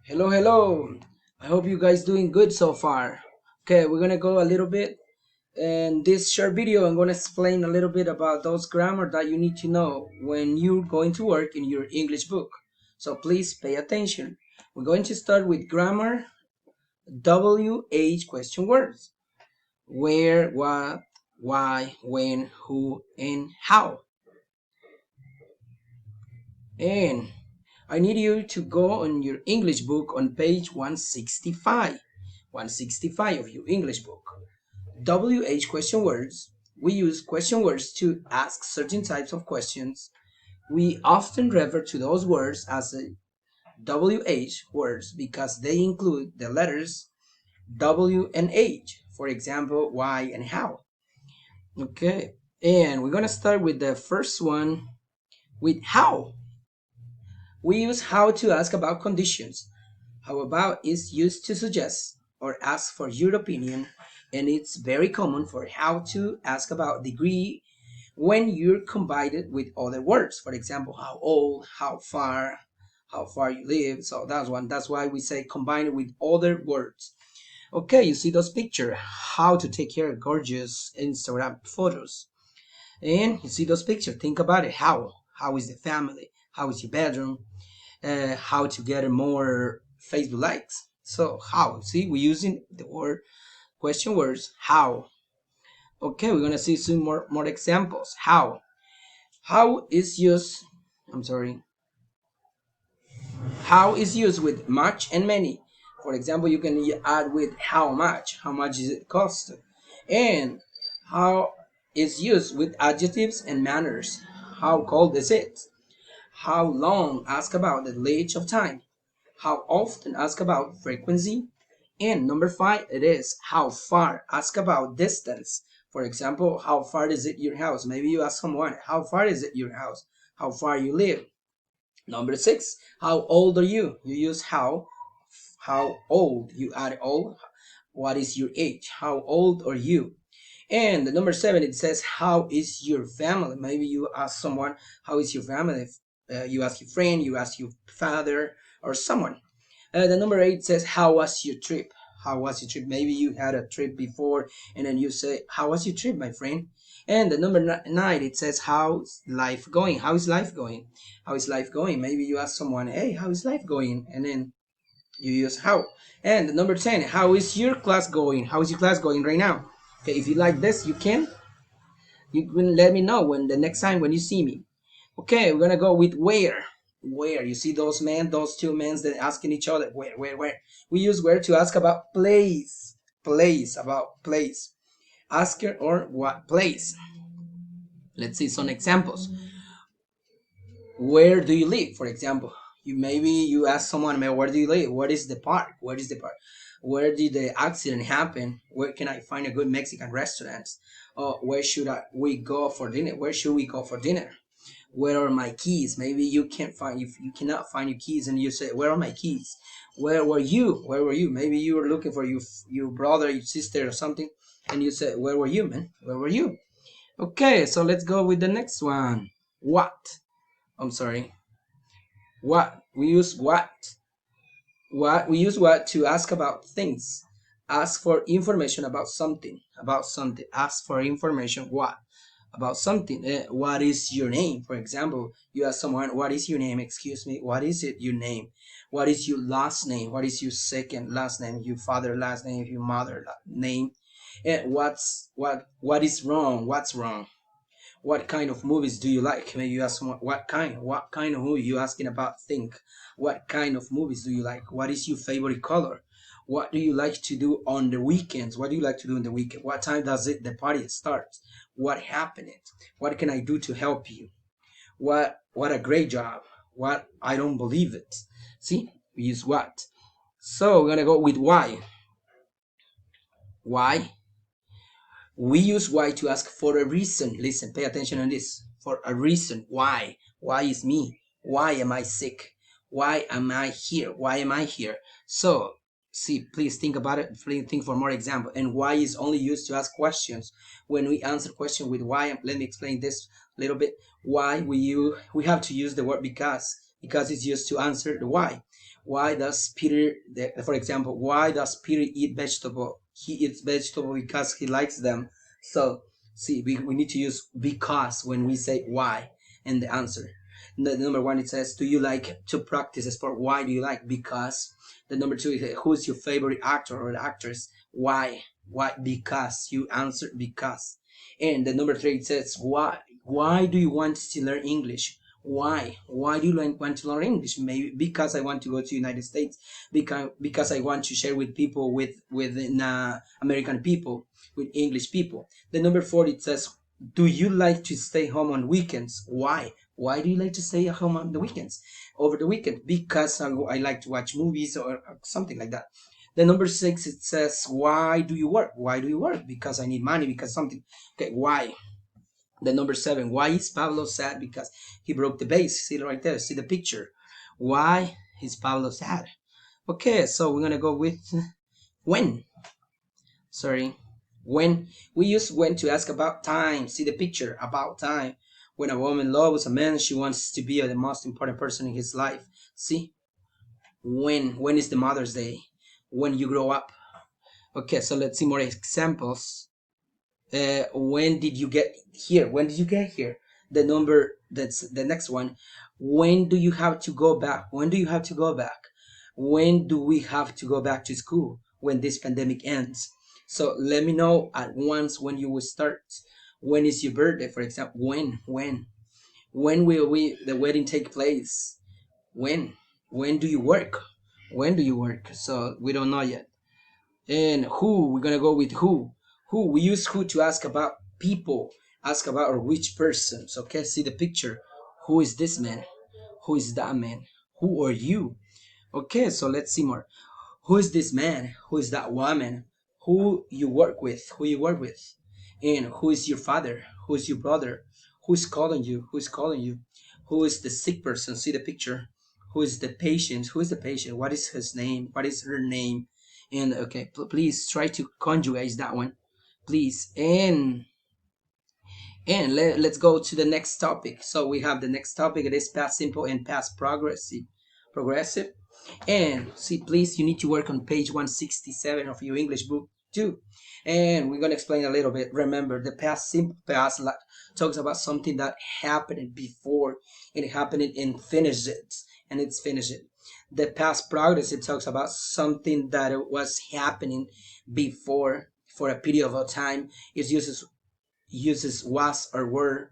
Hello, hello. I hope you guys doing good so far. Okay, we're gonna go a little bit in this short video. I'm gonna explain a little bit about those grammar that you need to know when you're going to work in your English book. So please pay attention. We're going to start with grammar WH question words. Where, what, why, when, who, and how. And I need you to go on your English book on page 165. 165 of your English book. WH question words. We use question words to ask certain types of questions. We often refer to those words as a WH words because they include the letters W and H. For example, why and how. Okay, and we're gonna start with the first one with how. We use how to ask about conditions. How about is used to suggest or ask for your opinion, and it's very common for how to ask about degree when you're combined it with other words. For example, how old, how far you live. So that's one. That's why we say combine it with other words. Okay, you see those pictures, how to take care of gorgeous Instagram photos. And you see those pictures, think about it. How is the family? How is your bedroom? How to get more Facebook likes. So how? See, we're using the word question words. How? Okay, we're gonna see some more examples. How? How is used? I'm sorry. How is used with much and many. For example, you can add with how much. How much is it cost? And how is used with adjectives and manners. How cold is it? How long? Ask about the length of time. How often? Ask about frequency. And number five, it is how far? Ask about distance. For example, how far is it your house? Maybe you ask someone, how far is it your house? How far you live? Number six, how old are you? You use how. How old? You add old. What is your age? How old are you? And the number seven, it says, how is your family? Maybe you ask someone, how is your family? You ask your friend, you ask your father or someone. The number eight says, how was your trip? How was your trip? Maybe you had a trip before and then you say, how was your trip, my friend? And the number nine, it says, how's life going? How is life going? How is life going? Maybe you ask someone, hey, how is life going? And then you use how. And the number 10, how is your class going? How is your class going right now? Okay, if you like this, you can let me know when the next time when you see me. Okay, we're gonna go with where. Where you see those two men that asking each other where. We use where to ask about place, about place. Ask her or what place. Let's see some examples. Where do you live? For example, you ask someone, man, where do you live? What is the park? Where is the park? Where did the accident happen? Where can I find a good Mexican restaurant? Where should we go for dinner? Where should we go for dinner? Where are my keys? Maybe you can't find if you cannot find your keys and you say, where are my keys? Where were you? Maybe you were looking for your brother, your sister or something, and you said, where were you, man? Where were you? Okay, so let's go with the next one. What? I'm sorry. What? We use what we use what to ask about things. Ask for information about something. Ask for information what about something. What is your name? For example, you ask someone, what is your name? Excuse me, what is it your name? What is your last name? What is your second last name? Your father last name? Your mother name? And what is wrong? What's wrong? What kind of movies do you like? Maybe you ask someone, what kind of movie you asking about? Think, what kind of movies do you like? What is your favorite color? What do you like to do on the weekends? What do you like to do in the weekend? What time does the party start? What happened? What can I do to help you? What a great job. What I don't believe it. See, we use what. So we're gonna go with why. Why? We use why to ask for a reason. Listen, pay attention on this. For a reason. Why? Why is me? Why am I sick? Why am I here? Why am I here? So, see, please think about it. Please think for more example. And why is only used to ask questions. When we answer question with why, let me explain this a little bit. Why we have to use the word because it's used to answer the why. Why does Peter, for example, why does Peter eat vegetable? He eats vegetable because he likes them. So, see, we need to use because when we say why and the answer. The number one, it says, do you like to practice sport? Why do you like? Because. The number two is, who's your favorite actor or actress? Why? Why? Because. You answer because. And the number three, it says, why? Why do you want to learn English? Why? Why do you want to learn English? Maybe because I want to go to United States. Because I want to share with people with American people, with English people. The number four, it says, do you like to stay home on weekends? Why? Why do you like to stay at home on the weekends? Over the weekend? Because I like to watch movies or something like that. The number six, it says, why do you work? Why do you work? Because I need money, because something. Okay, why? The number seven, why is Pablo sad? Because he broke the vase. See it right there. See the picture. Why is Pablo sad? Okay, so we're gonna go with when. Sorry. When. We use when to ask about time. See the picture. About time. When a woman loves a man, she wants to be the most important person in his life. See? When. When is the Mother's Day? When you grow up. Okay, so let's see more examples. When did you get here? When did you get here? The number, that's the next one. When do you have to go back? When do you have to go back? When do we have to go back to school? When this pandemic ends. So let me know at once when you will start. When is your birthday, for example? When will we the wedding take place? When do you work? When do you work? So we don't know yet. And who, we're gonna go with who we use who to ask about people, ask about or which persons. Okay, see the picture. Who is this man? Who is that man? Who are you? Okay, so let's see more. Who is this man? Who is that woman? Who you work with? Who you work with? And who is your father? Who is your brother? Who's calling you? Who's calling you? Who is the sick person? See the picture. Who is the patient? Who is the patient? What is his name? What is her name? And okay, please try to conjugate that one, please. And let's go to the next topic. So we have the next topic. It is past simple and past progressive. And see, please, you need to work on page 167 of your English book too. And we're going to explain a little bit. Remember, the past simple past talks about something that happened before it happened and finished it. And it's finished it. The past progressive talks about something that was happening before for a period of time. It uses was or were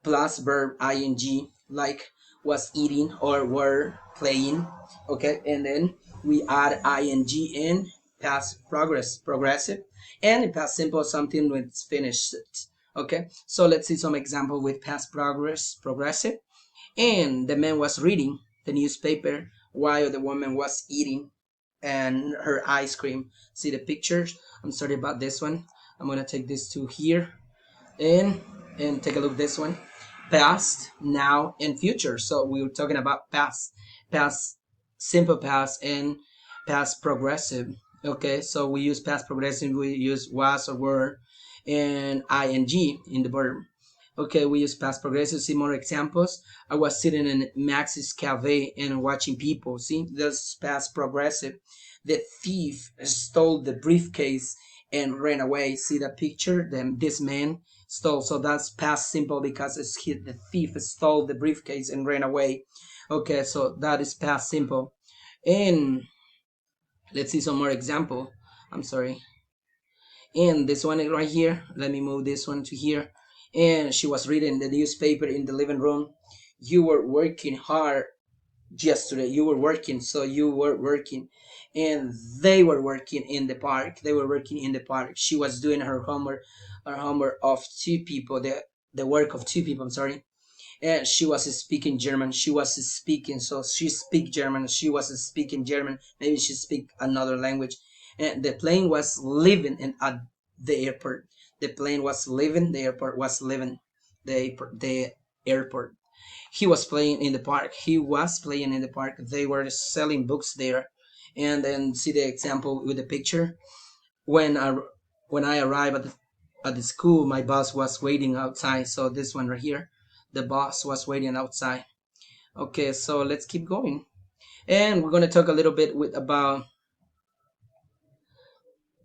plus verb ing, like was eating or were playing. Okay, and then we add ing in past progressive, and in past simple something when it's finished. Okay, so let's see some example with past progressive. And the man was reading the newspaper while the woman was eating and her ice cream. See the pictures. I'm sorry about this one. I'm gonna take this to here and take a look at this one. Past, now, and future. So we were talking about past simple past, and past progressive. Okay, so we use past progressive. We use was or were and ing in the verb. Okay, we use past progressive. See more examples. I was sitting in Max's cafe and watching people. See, this past progressive. The thief stole the briefcase and ran away. See the picture? Then this man stole. So that's past simple because the thief stole the briefcase and ran away. Okay, so that is past simple. And let's see some more example. I'm sorry. And this one right here, let me move this one to here. And she was reading the newspaper in the living room. You were working hard yesterday. You were working, so you were working. And they were working in the park. They were working in the park. She was doing her homework of two people, the work of two people, I'm sorry. And she was speaking German. She was speaking, so she speak German. She was speaking German. Maybe she speak another language. And the plane was leaving at the airport. The plane was leaving. The airport was leaving. The airport. He was playing in the park. He was playing in the park. They were selling books there. And then see the example with the picture. When I when I arrived at the school, my boss was waiting outside. So this one right here, the boss was waiting outside. Okay, so let's keep going. And we're going to talk a little bit with about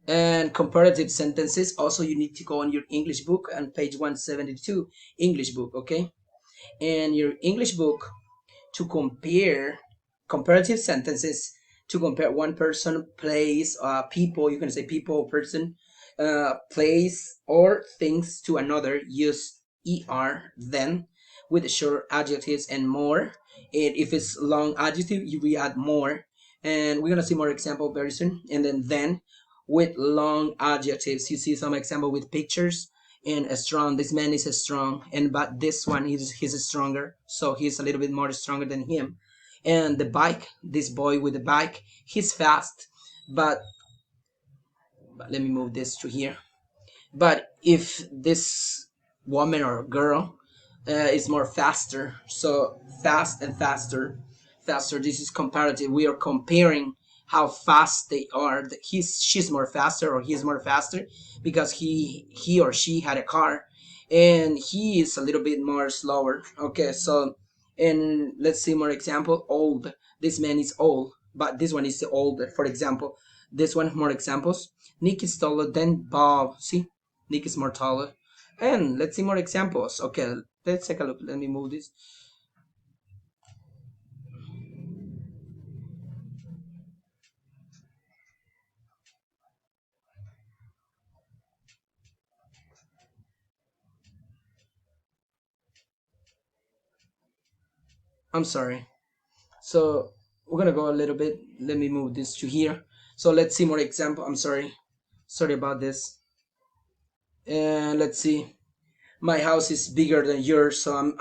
and comparative sentences. Also, you need to go on your English book on page 172, English book, okay? And your English book, to compare comparative sentences, to compare one person, place, people, you can say people, person, place, or things to another, use er then with short adjectives and more. And if it's long adjective, we add more. And we're gonna see more example very soon. And then with long adjectives, you see some example with pictures. And a strong, this man is a strong, and but this one he's stronger, so he's a little bit more stronger than him. And the bike, this boy with the bike, he's fast, but, let me move this to here. But if this woman or girl is more faster, so fast and faster, faster, this is comparative. We are comparing how fast they are. She's more faster, or he's more faster, because he or she had a car, and he is a little bit more slower. Okay, so, and let's see more example. Old, this man is old, but this one is older. For example, this one, more examples. Nick is taller than Bob. See, Nick is more taller. And let's see more examples. Okay, let's take a look. Let me move this. I'm sorry. So we're gonna go a little bit. Let me move this to here. So let's see more example. I'm sorry. Sorry about this. And let's see. My house is bigger than yours, so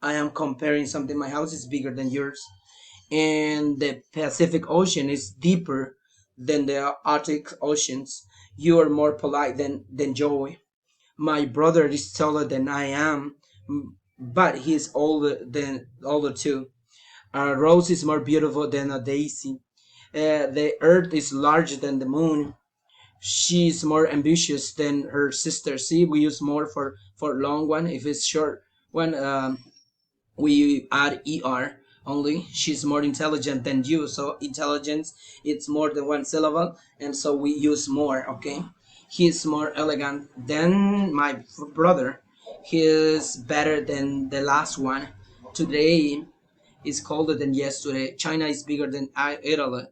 I am comparing something. My house is bigger than yours, and the Pacific Ocean is deeper than the Arctic oceans. You are more polite than Joey. My brother is taller than I am, but he's older too. A rose is more beautiful than a daisy. The earth is larger than the moon. She's more ambitious than her sister. See, we use more for long one. If it's short one, we add er only. She's more intelligent than you, so intelligence, it's more than one syllable, and so we use more. Okay, he's more elegant than my brother. He is better than the last one. Today is colder than yesterday. China is bigger than Italy.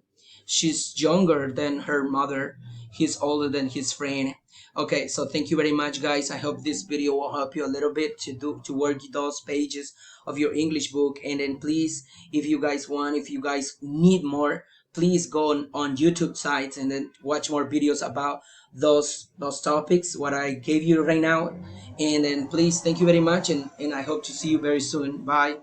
She's younger than her mother. He's older than his friend. Okay, so thank you very much, guys. I hope this video will help you a little bit to work those pages of your English book. And then please, if you guys want, if you guys need more, please go on YouTube sites and then watch more videos about those topics what I gave you right now. And then please, thank you very much, and I hope to see you very soon. Bye.